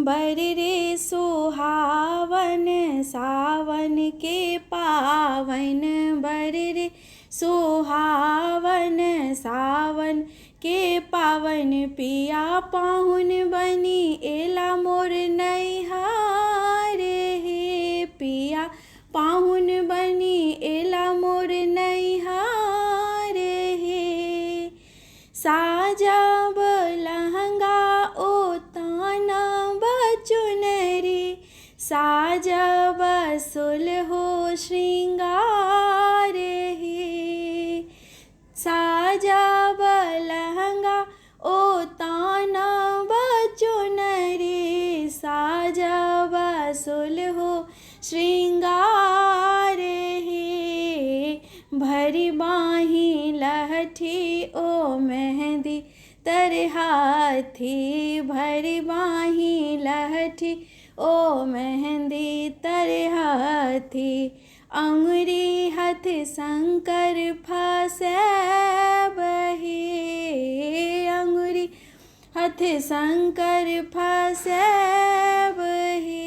बर रे सुहावन सावन के पावन, बर रे सुहावन सावन के पावन, पिया पाहुन बनी एला मोर नैहार हे, पिया पाहुन बनी एला मोर नैहार हे। साजब लहंगा ओताना बचुनरी, साजब सुलहो श्रृंगार हे, साजब लहंगा ओताना बचुनरी, साजब सुलहो श्रृंगार हे। भरी बाही लहठी ओ मेहंदी तर हाथी, भरी बाही लहठी ओ मेहंदी तर हाथी, अंगुरी हथ शंकर फसे बहे, अंगुरी हथ शंकर फसे बहे।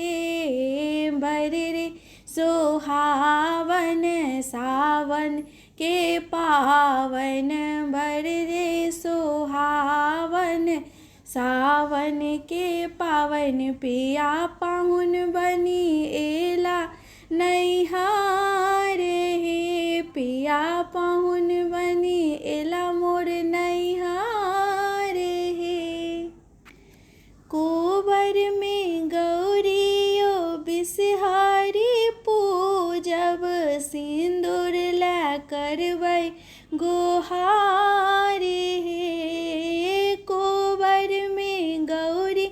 बर रे सुहावन सावन के पावन, बर रे सुहावन सावन के पावन, पिया पाहुन बनी एला नैहार हे, पिया पाहुन बनी एला मोर नैहार हे। कोबर में गौरियो बिसहारी पूजब, सिंदूर ला करबै गोहार हे, कोबर में गौरी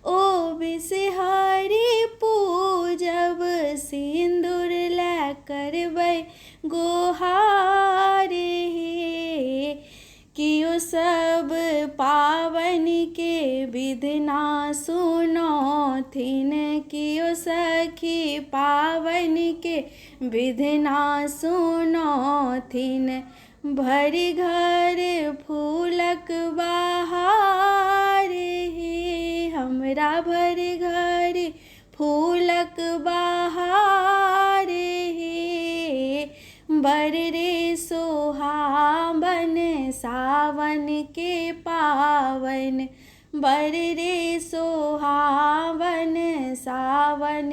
ओ बिसहारी पूजब, सिंदूर ला करबै गोहार हे। कियो सब पावन के विधना सुनौथिन, कियो सखी पावन के विधना सुनौथिन, भरी घर फूलक बहार हे, हमरा भरी घर फूलक बहार हे। बर रे सुहावन सावन के पावन, बर रे सुहावन सावन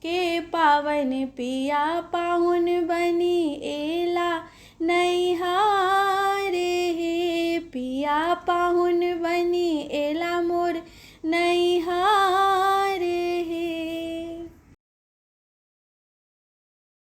के पावन, पिया पाहुन बनी एला नैहार हे, पिया पाहुन बनी एला मोर नैहार।